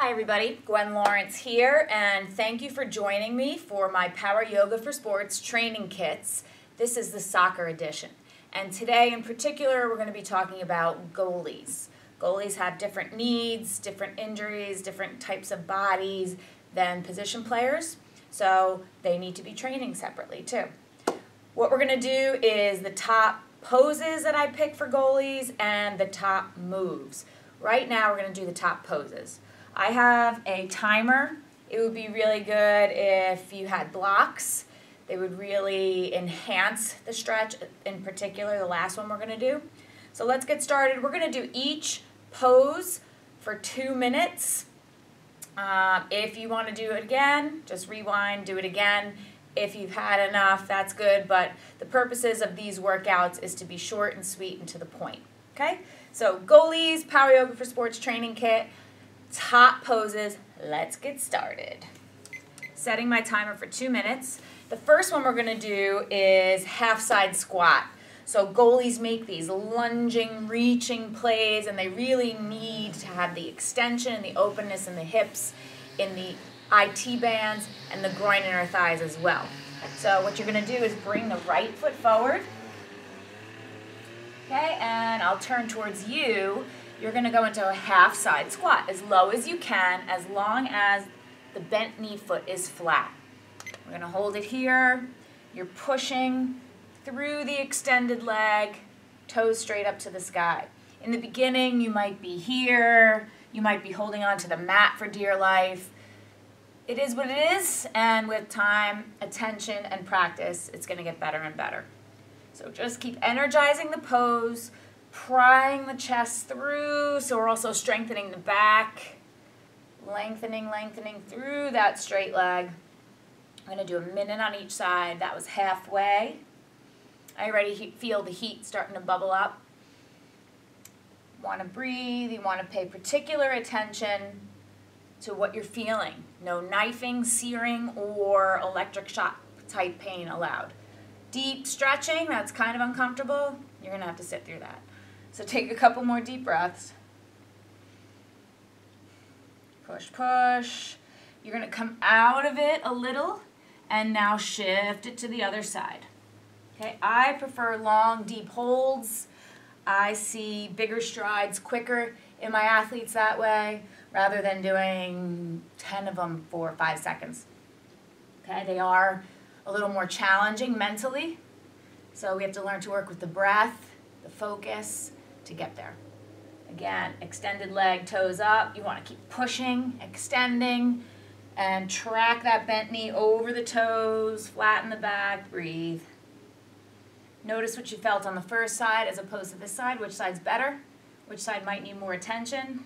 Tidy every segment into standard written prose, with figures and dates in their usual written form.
Hi everybody, Gwen Lawrence here, and thank you for joining me for my Power Yoga for Sports training kits. This is the soccer edition, and today in particular we're going to be talking about goalies. Goalies have different needs, different injuries, different types of bodies than position players, so they need to be training separately too. What we're going to do is the top poses that I pick for goalies and the top moves. Right now we're going to do the top poses. I have a timer. It would be really good if you had blocks. They would really enhance the stretch, in particular the last one we're going to do. So let's get started. We're going to do each pose for 2 minutes. If you want to do it again, just rewind, do it again. If you've had enough, that's good, but the purposes of these workouts is to be short and sweet and to the point. Okay? So goalies, Power Yoga for Sports training kit. Top poses, let's get started. Setting my timer for 2 minutes. The first one we're going to do is half side squat. So goalies make these lunging, reaching plays, and they really need to have the extension and the openness in the hips, in the IT bands, and the groin inner thighs as well. So what you're going to do is bring the right foot forward. Okay, and I'll turn towards you. You're going to go into a half side squat as low as you can, as long as the bent knee foot is flat. We're going to hold it here. You're pushing through the extended leg, toes straight up to the sky. In the beginning, you might be here. You might be holding on to the mat for dear life. It is what it is, and with time, attention, and practice, it's going to get better and better. So just keep energizing the pose, prying the chest through, so we're also strengthening the back, lengthening through that straight leg. I'm going to do a minute on each side. That was halfway. I already feel the heat starting to bubble up. Want to breathe. You want to pay particular attention to what you're feeling. No knifing, searing, or electric shock type pain allowed. Deep stretching, that's kind of uncomfortable. You're going to have to sit through that. So take a couple more deep breaths. Push, push. You're going to come out of it a little and now shift it to the other side. Okay, I prefer long, deep holds. I see bigger strides quicker in my athletes that way rather than doing 10 of them for 5 seconds. Okay, they are a little more challenging mentally, so we have to learn to work with the breath, the focus, to get there. Again, extended leg, toes up. You want to keep pushing, extending, and track that bent knee over the toes, flatten the back, breathe. Notice what you felt on the first side as opposed to this side. Which side's better? Which side might need more attention?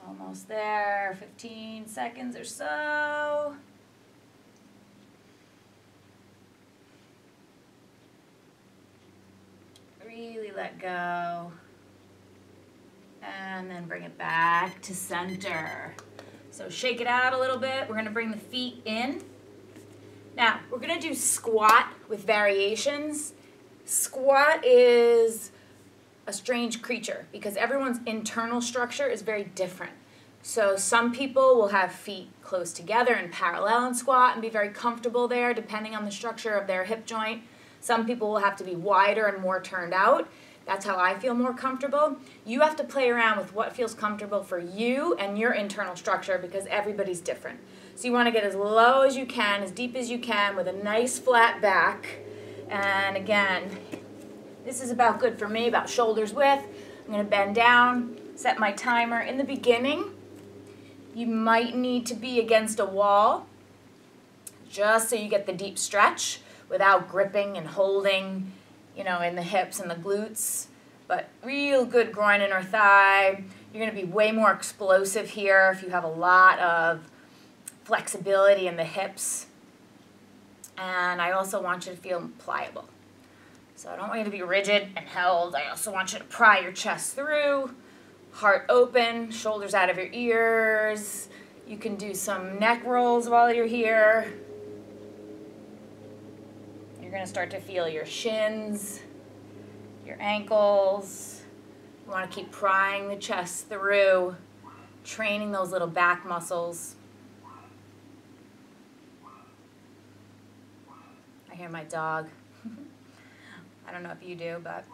Almost there, 15 seconds or so. Really let go. And then bring it back to center. So shake it out a little bit. We're going to bring the feet in. Now, we're going to do squat with variations. Squat is a strange creature because everyone's internal structure is very different. So some people will have feet close together and parallel in squat and be very comfortable there depending on the structure of their hip joint. Some people will have to be wider and more turned out. That's how I feel more comfortable. You have to play around with what feels comfortable for you and your internal structure because everybody's different. So you want to get as low as you can, as deep as you can with a nice flat back. And again, this is about good for me, about shoulders width. I'm going to bend down, set my timer. In the beginning, you might need to be against a wall just so you get the deep stretch without gripping and holding, you know, in the hips and the glutes. But real good groin inner thigh. You're going to be way more explosive here if you have a lot of flexibility in the hips. And I also want you to feel pliable. So I don't want you to be rigid and held. I also want you to pry your chest through, heart open, shoulders out of your ears. You can do some neck rolls while you're here. You're going to start to feel your shins your ankles. You want to keep prying the chest through, training those little back muscles. I hear my dog. I don't know if you do, but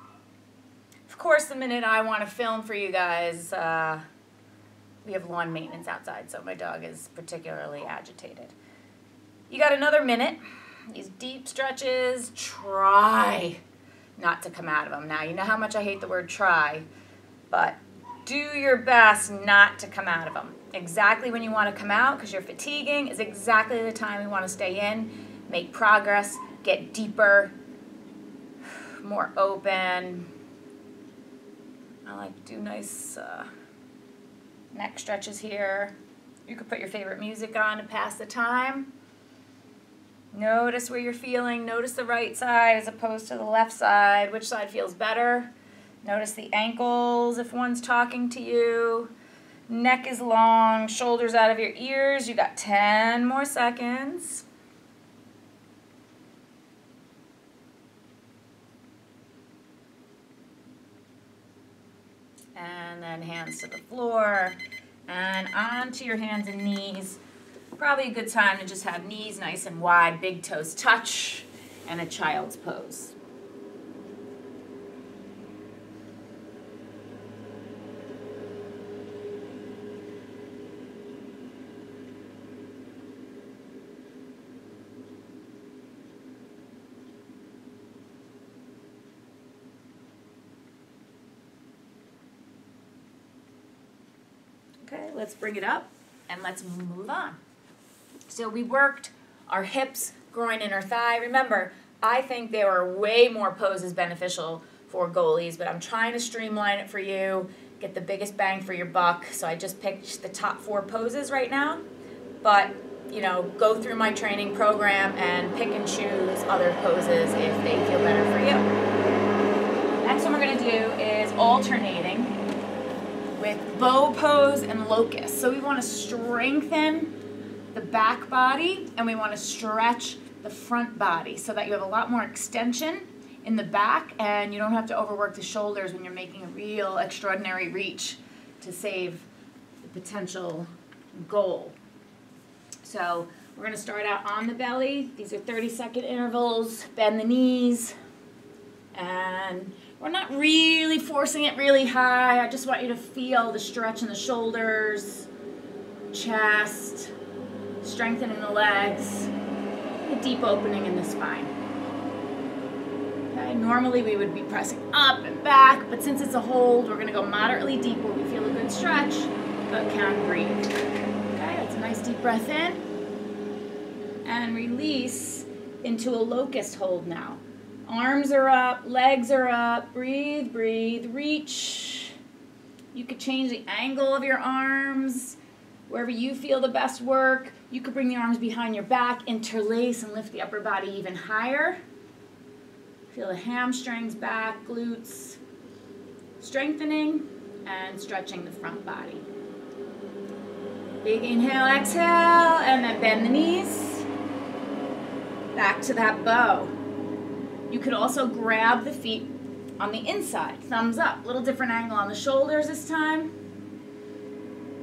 of course the minute I want to film for you guys, we have lawn maintenance outside, so my dog is particularly agitated. You got another minute. These deep stretches, try not to come out of them. Now, you know how much I hate the word try, but do your best not to come out of them. Exactly when you want to come out, because you're fatiguing, is exactly the time you want to stay in, make progress, get deeper, more open. I like to do nice neck stretches here. You could put your favorite music on to pass the time. Notice where you're feeling. Notice the right side as opposed to the left side. Which side feels better? Notice the ankles if one's talking to you. Neck is long, shoulders out of your ears. You got 10 more seconds. And then hands to the floor and onto your hands and knees. Probably a good time to just have knees nice and wide, big toes touch, and a child's pose. Okay, let's bring it up and let's move on. So we worked our hips, groin, and our thigh. Remember, I think there are way more poses beneficial for goalies, but I'm trying to streamline it for you, get the biggest bang for your buck. So I just picked the top 4 poses right now. But, you know, go through my training program and pick and choose other poses if they feel better for you. Next one we're going to do is alternating with bow pose and locust. So we want to strengthen the back body and we want to stretch the front body so that you have a lot more extension in the back and you don't have to overwork the shoulders when you're making a real extraordinary reach to save the potential goal. So we're going to start out on the belly. These are 30-second intervals. Bend the knees. And we're not really forcing it really high. I just want you to feel the stretch in the shoulders, chest, strengthening the legs, a deep opening in the spine. Okay, normally we would be pressing up and back, but since it's a hold, we're going to go moderately deep where we feel a good stretch, but can breathe. Okay, that's a nice deep breath in. And release into a locust hold now. Arms are up, legs are up, breathe, breathe, reach. You could change the angle of your arms, wherever you feel the best work. You could bring the arms behind your back, interlace and lift the upper body even higher. Feel the hamstrings back, glutes, strengthening and stretching the front body. Big inhale, exhale, and then bend the knees. Back to that bow. You could also grab the feet on the inside, thumbs up. A little different angle on the shoulders this time.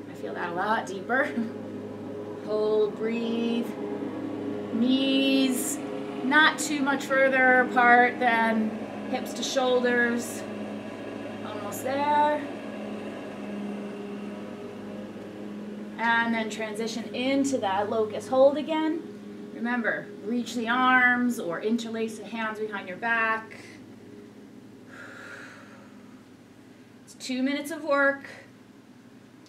I feel that a lot deeper. Hold, breathe. Knees not too much further apart than hips to shoulders. Almost there. And then transition into that locust hold again. Remember, reach the arms or interlace the hands behind your back. It's 2 minutes of work.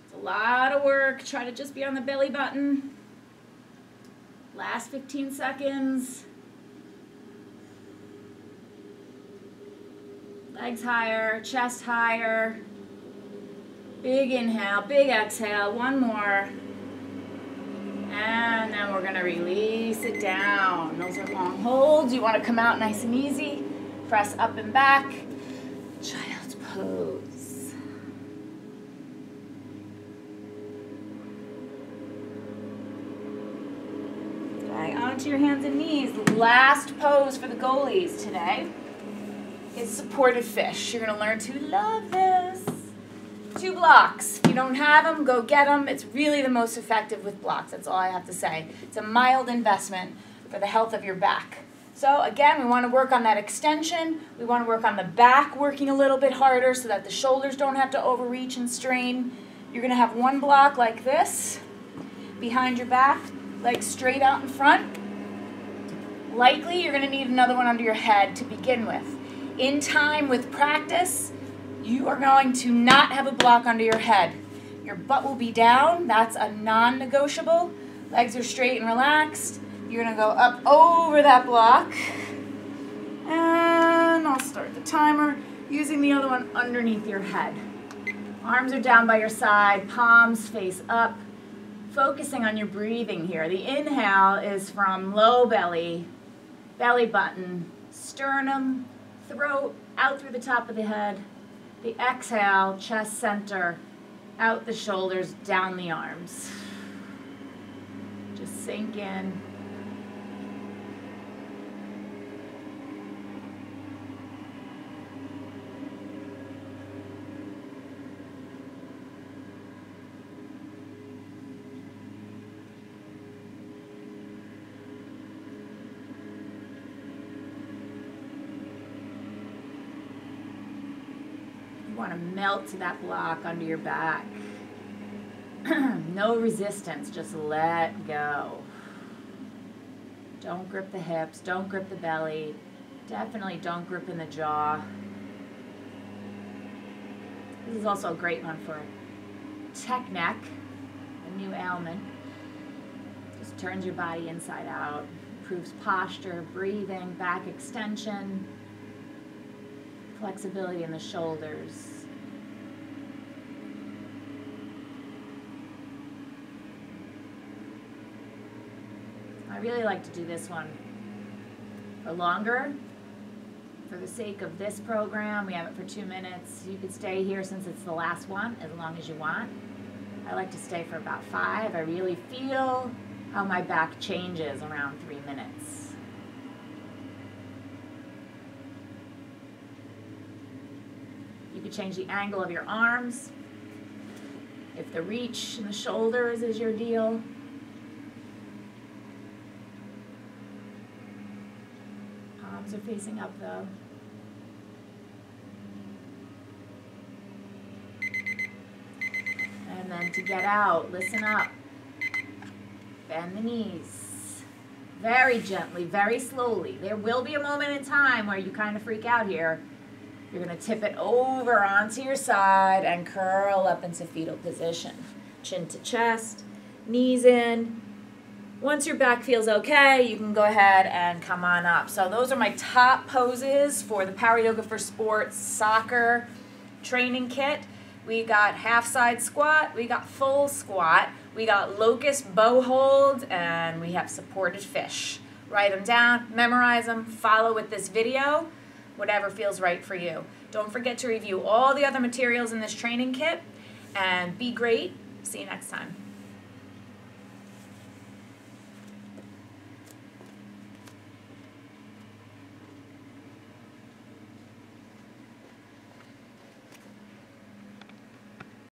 It's a lot of work. Try to just be on the belly button. Last 15 seconds. Legs higher, chest higher. Big inhale, big exhale. One more. And then we're going to release it down. Those are long holds. You want to come out nice and easy. Press up and back. Child's pose. Okay, onto your hands and knees. Last pose for the goalies today is supported fish. You're going to learn to love this. 2 blocks. If you don't have them, go get them. It's really the most effective with blocks. That's all I have to say. It's a mild investment for the health of your back. So again, we want to work on that extension. We want to work on the back, working a little bit harder so that the shoulders don't have to overreach and strain. You're going to have 1 block like this behind your back, legs straight out in front. Likely, you're going to need another one under your head to begin with. In time with practice, you are going to not have a block under your head. Your butt will be down. That's a non-negotiable. Legs are straight and relaxed. You're going to go up over that block. And I'll start the timer using the other one underneath your head. Arms are down by your side, palms face up. Focusing on your breathing here. The inhale is from low belly, belly button, sternum, throat, out through the top of the head. The exhale, chest center, out the shoulders, down the arms. Just sink in. You want to melt to that block under your back. No resistance, just let go. Don't grip the hips, don't grip the belly. Definitely don't grip in the jaw. This is also a great one for tech neck, a new ailment. Just turns your body inside out, improves posture, breathing, back extension, flexibility in the shoulders. I really like to do this one for longer. For the sake of this program, we have it for 2 minutes. You could stay here since it's the last one as long as you want. I like to stay for about 5. I really feel how my back changes around 3 minutes. You could change the angle of your arms. If the reach in the shoulders is your deal. Palms are facing up though. And then to get out, listen up. Bend the knees. Very gently, very slowly. There will be a moment in time where you kind of freak out here. You're going to tip it over onto your side and curl up into fetal position. Chin to chest, knees in. Once your back feels okay, you can go ahead and come on up. So those are my top poses for the Power Yoga for Sports soccer training kit. We got half side squat, we got full squat, we got locust bow hold, and we have supported fish. Write them down, memorize them, follow with this video. Whatever feels right for you. Don't forget to review all the other materials in this training kit, and be great. See you next time.